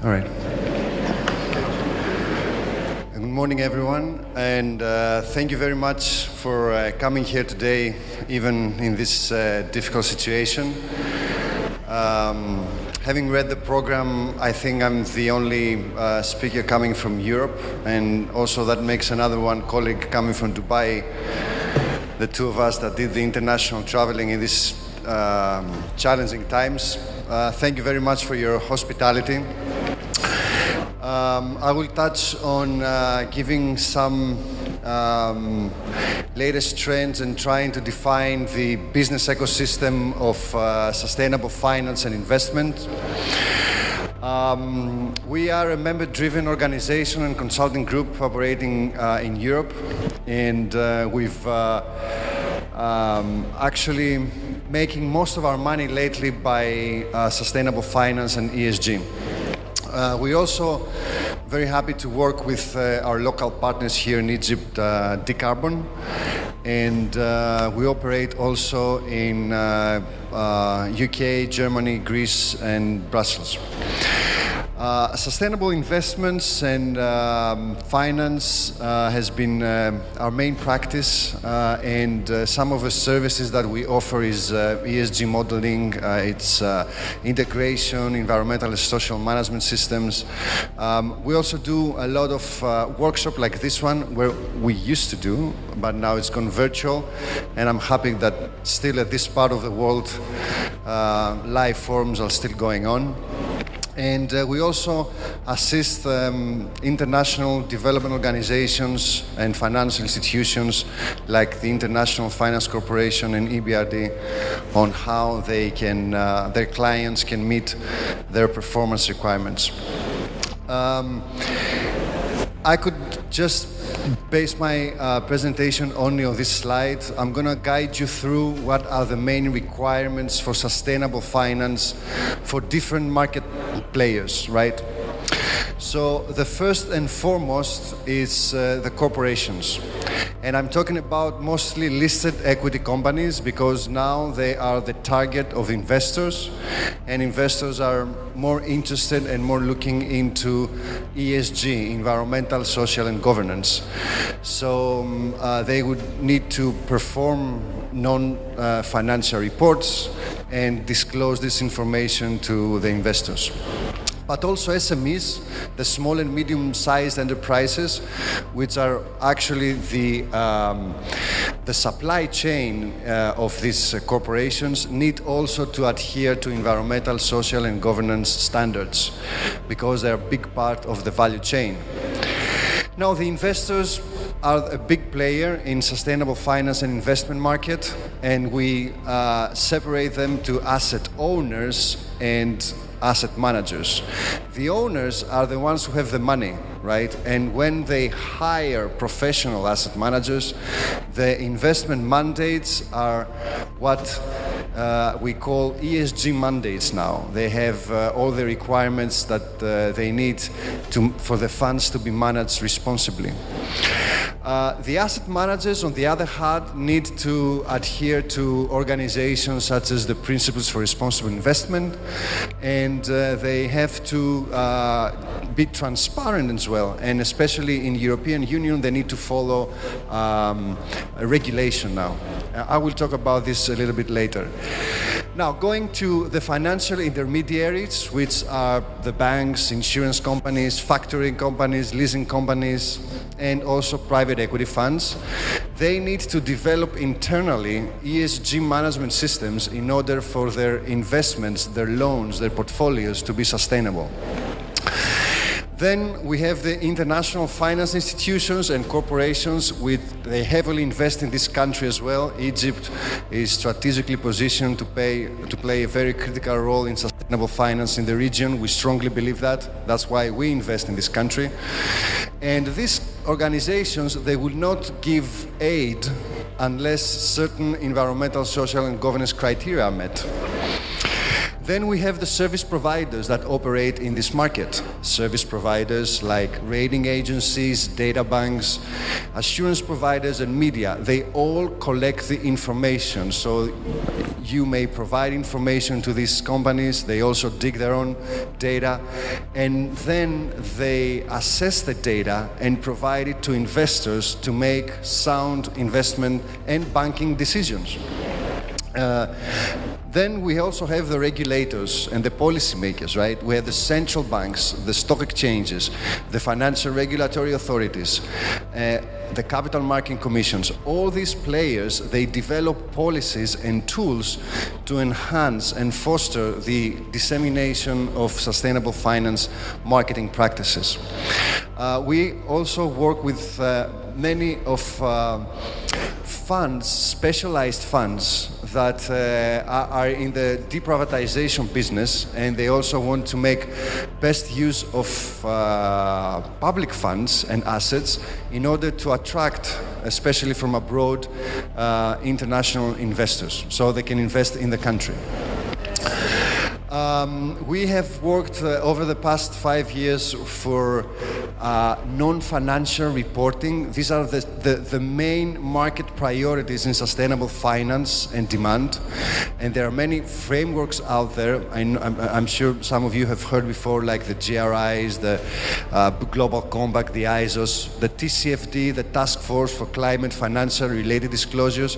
All right. Good morning, everyone, and thank you very much for coming here today, even in this difficult situation. Having read the program, I think I'm the only speaker coming from Europe, and also that makes another one colleague coming from Dubai, the two of us that did the international traveling in these challenging times. Thank you very much for your hospitality. I will touch on giving some latest trends and trying to define the business ecosystem of sustainable finance and investment. We are a member-driven organization and consulting group operating in Europe, and we've actually making most of our money lately by sustainable finance and ESG. We're also very happy to work with our local partners here in Egypt, Decarbon, and we operate also in UK, Germany, Greece, and Brussels. Sustainable investments and finance has been our main practice, and some of the services that we offer is ESG modeling, it's integration, environmental and social management systems. We also do a lot of workshops like this one, where we used to do, but now it's gone virtual, and I'm happy that still at this part of the world, live forums are still going on. And we also assist international development organizations and financial institutions like the International Finance Corporation and EBRD on how they can, their clients can meet their performance requirements. I could just base my presentation only on this slide. I'm going to guide you through what are the main requirements for sustainable finance for different market players, right? So the first and foremost is the corporations. And I'm talking about mostly listed equity companies because now they are the target of investors, and investors are more interested and more looking into ESG, environmental, social, and governance. So they would need to perform non-financial reports and disclose this information to the investors. But also SMEs, the small and medium-sized enterprises, which are actually the supply chain of these corporations, need also to adhere to environmental, social, and governance standards because they're a big part of the value chain. Now, the investors are a big player in sustainable finance and investment market, and we separate them to asset owners and asset managers. The owners are the ones who have the money, right? And when they hire professional asset managers, the investment mandates are what we call ESG mandates now. They have all the requirements that they need for the funds to be managed responsibly. The asset managers, on the other hand, need to adhere to organizations such as the Principles for Responsible Investment, and they have to be transparent as well. And especially in European Union, they need to follow regulation now. I will talk about this a little bit later. Now, going to the financial intermediaries, which are the banks, insurance companies, factoring companies, leasing companies, and also private equity funds, they need to develop internally ESG management systems in order for their investments, their loans, their portfolios to be sustainable. Then we have the international finance institutions and corporations, they heavily invest in this country as well. Egypt is strategically positioned to play a very critical role in sustainable finance in the region. We strongly believe that. That's why we invest in this country. And these organizations, they will not give aid unless certain environmental, social, and governance criteria are met. Then we have the service providers that operate in this market. Service providers like rating agencies, data banks, assurance providers, and media. They all collect the information. So you may provide information to these companies. They also dig their own data. And then they assess the data and provide it to investors to make sound investment and banking decisions. Then we also have the regulators and the policymakers, right? We have the central banks, the stock exchanges, the financial regulatory authorities, the capital market commissions. All these players, they develop policies and tools to enhance and foster the dissemination of sustainable finance marketing practices. We also work with many of funds, specialized funds that are in the deprivatization business, and they also want to make best use of public funds and assets in order to attract, especially from abroad, international investors, so they can invest in the country. We have worked over the past 5 years for non-financial reporting. These are the main market priorities in sustainable finance and demand. And there are many frameworks out there. I'm sure some of you have heard before, like the GRIs, the Global Compact, the ISOs, the TCFD, the Task Force for Climate Financial Related Disclosures,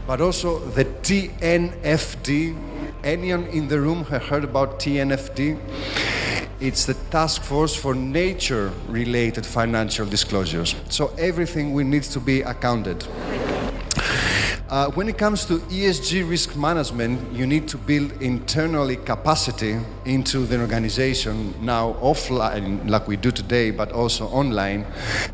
but also the TNFD. Anyone in the room have heard about TNFD? It's the Task Force for Nature-Related Financial Disclosures. So everything will need to be accounted. When it comes to ESG risk management, you need to build internally capacity into the organization, now offline like we do today, but also online.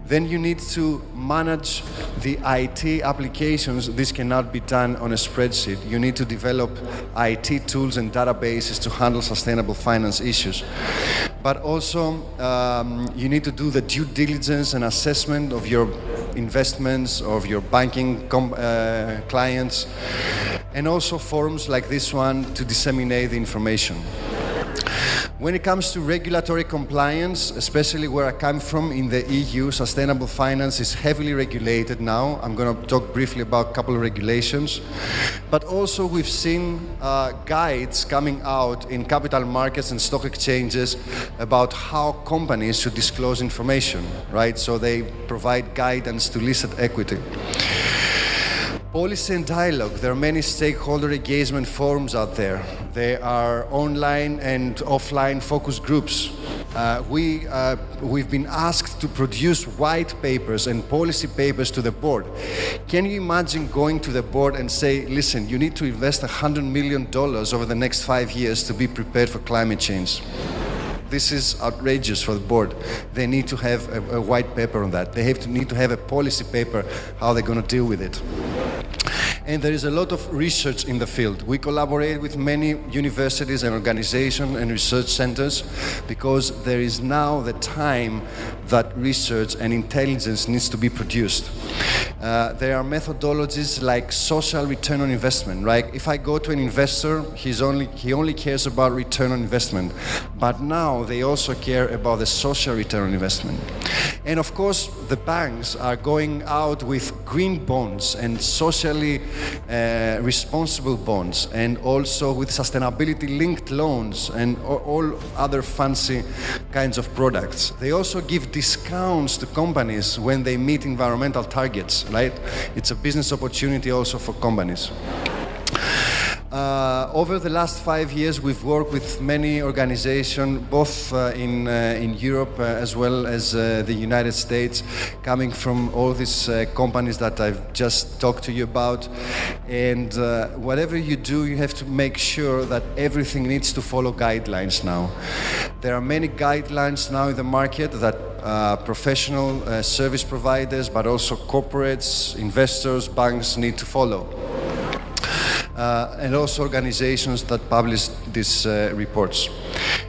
Then you need to manage the IT applications. This cannot be done on a spreadsheet. You need to develop IT tools and databases to handle sustainable finance issues. But also, you need to do the due diligence and assessment of your investments, of your banking clients, and also forums like this one to disseminate the information. When it comes to regulatory compliance, especially where I come from in the EU, sustainable finance is heavily regulated now. I'm going to talk briefly about a couple of regulations. But also we've seen guides coming out in capital markets and stock exchanges about how companies should disclose information, right? So they provide guidance to listed equity. Policy and dialogue. There are many stakeholder engagement forums out there. There are online and offline focus groups. We've been asked to produce white papers and policy papers to the board. Can you imagine going to the board and say, listen, you need to invest $100 million over the next 5 years to be prepared for climate change? This is outrageous for the board. They need to have a white paper on that. They need to have a policy paper, how they're going to deal with it. And there is a lot of research in the field. We collaborate with many universities and organizations and research centers because there is now the time that research and intelligence needs to be produced. There are methodologies like social return on investment, right? If I go to an investor, he only cares about return on investment. But now they also care about the social return on investment. And of course, the banks are going out with green bonds and socially responsible bonds, and also with sustainability-linked loans and all other fancy kinds of products. They also give discounts to companies when they meet environmental targets, right? It's a business opportunity also for companies. Over the last 5 years, we've worked with many organizations, both in Europe as well as the United States, coming from all these companies that I've just talked to you about. And whatever you do, you have to make sure that everything needs to follow guidelines now. There are many guidelines now in the market that professional service providers, but also corporates, investors, banks need to follow. and also organizations that publish these reports.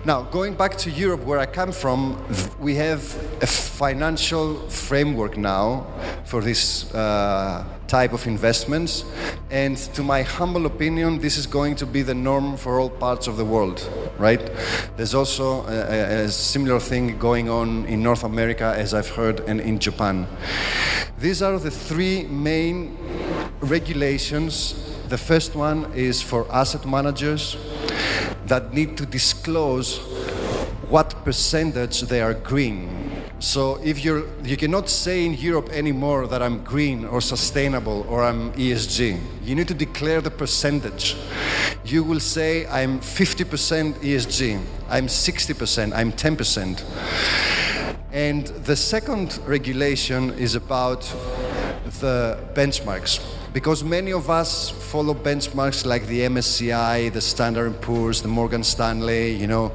Now, going back to Europe, where I come from, we have a financial framework now for this type of investments, and to my humble opinion, this is going to be the norm for all parts of the world, right? There's also a similar thing going on in North America, as I've heard, and in Japan. These are the three main regulations. The first one is for asset managers that need to disclose what percentage they are green. So if you cannot say in Europe anymore that I'm green or sustainable or I'm ESG. You need to declare the percentage. You will say I'm 50% ESG, I'm 60%, I'm 10%. And the second regulation is about the benchmarks. Because many of us follow benchmarks like the MSCI, the Standard & Poor's, the Morgan Stanley, you know.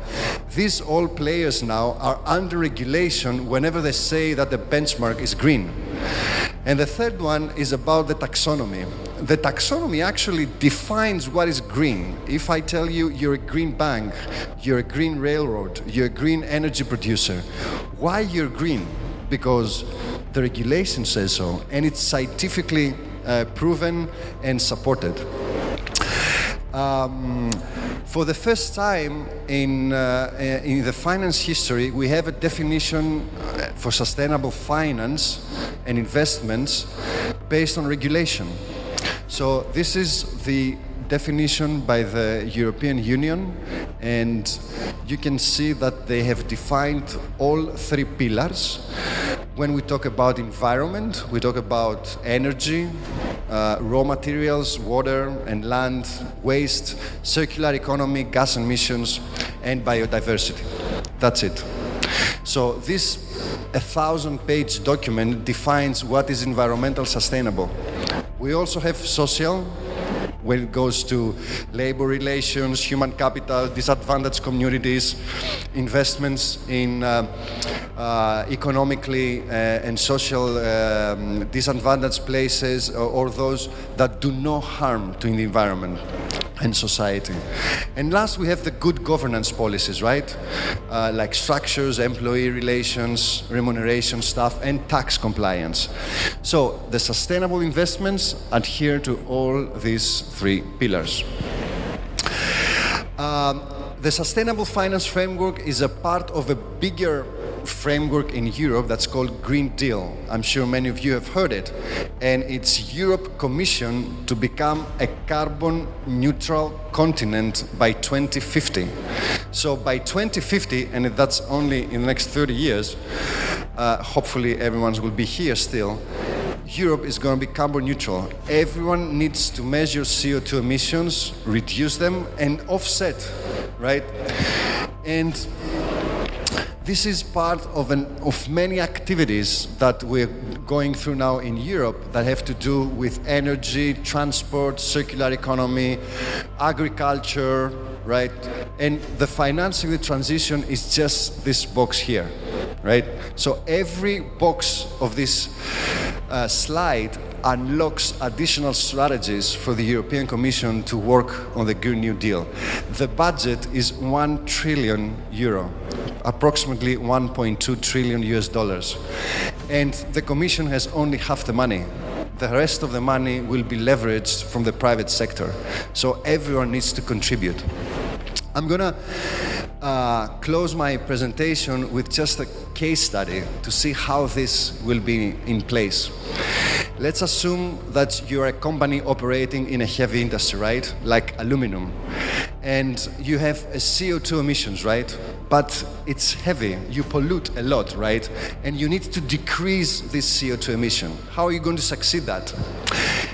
These all players now are under regulation whenever they say that the benchmark is green. And the third one is about the taxonomy. The taxonomy actually defines what is green. If I tell you you're a green bank, you're a green railroad, you're a green energy producer, why you're green? Because the regulation says so, and it's scientifically proven and supported. For the first time in the finance history, we have a definition for sustainable finance and investments based on regulation. So this is the definition by the European Union, and you can see that they have defined all three pillars. When we talk about environment, we talk about energy, raw materials, water and land, waste, circular economy, gas emissions, and biodiversity. That's it. So this 1,000-page document defines what is environmental sustainable. We also have social, when it goes to labor relations, human capital, disadvantaged communities, investments in economically and social disadvantaged places, or those that do no harm to the environment and society. And last, we have the good governance policies, right? Like structures, employee relations, remuneration stuff, and tax compliance. So the sustainable investments adhere to all these three pillars. The Sustainable Finance Framework is a part of a bigger framework in Europe that's called Green Deal. I'm sure many of you have heard it. And it's Europe Commission to become a carbon neutral continent by 2050. So by 2050, and that's only in the next 30 years, hopefully everyone will be here still, Europe is going to be carbon neutral. Everyone needs to measure CO2 emissions, reduce them, and offset, right? And this is part of many activities that we're going through now in Europe that have to do with energy, transport, circular economy, agriculture, right? And the financing the transition is just this box here, right? So every box of this slide unlocks additional strategies for the European Commission to work on the Green New Deal. The budget is €1 trillion, approximately 1.2 trillion US dollars. And the Commission has only half the money. The rest of the money will be leveraged from the private sector. So everyone needs to contribute. I'm gonna close my presentation with just a case study to see how this will be in place. Let's assume that you're a company operating in a heavy industry, right? Like aluminum. And you have a CO2 emissions, right? But it's heavy, you pollute a lot, right? And you need to decrease this CO2 emission. How are you going to succeed that?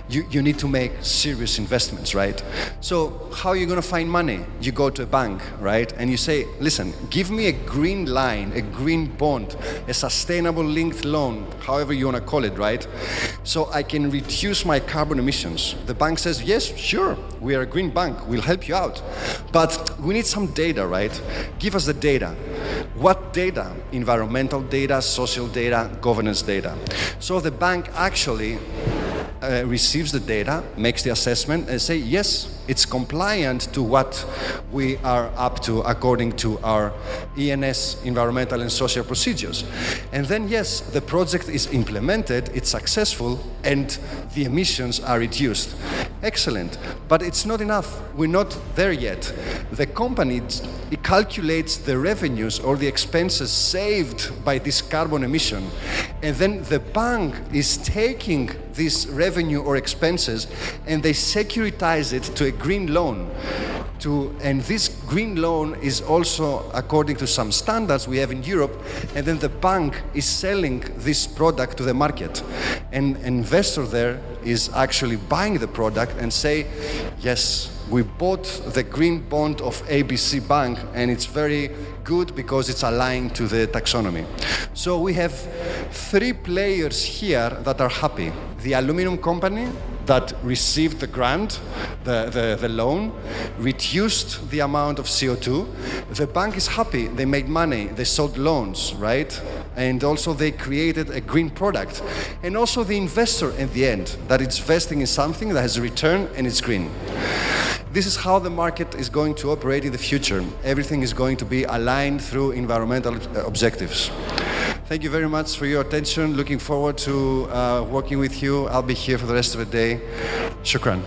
You need to make serious investments, right? So how are you going to find money? You go to a bank, right? And you say, listen, give me a green line, a green bond, a sustainable linked loan, however you want to call it, right? So I can reduce my carbon emissions. The bank says, yes, sure, we are a green bank, we'll help you out. But we need some data, right? Give us the data. What data? Environmental data, social data, governance data. So the bank actually receives the data, makes the assessment, and say, yes, it's compliant to what we are up to according to our ENS, environmental and social procedures. And then, yes, the project is implemented, it's successful, and the emissions are reduced. Excellent. But it's not enough. We're not there yet. The company, it calculates the revenues or the expenses saved by this carbon emission. And then the bank is taking this revenue or expenses and they securitize it to a green loan. And this green loan is also according to some standards we have in Europe, and then the bank is selling this product to the market. And an investor there is actually buying the product and say, yes, we bought the green bond of ABC Bank and it's very good because it's aligned to the taxonomy. So we have three players here that are happy. The aluminum company that received the grant, the loan, reduced the amount of CO2. The bank is happy, they made money, they sold loans, right? And also they created a green product. And also the investor at the end, that it's investing in something that has a return and it's green. This is how the market is going to operate in the future. Everything is going to be aligned through environmental objectives. Thank you very much for your attention. Looking forward to working with you. I'll be here for the rest of the day. Shukran.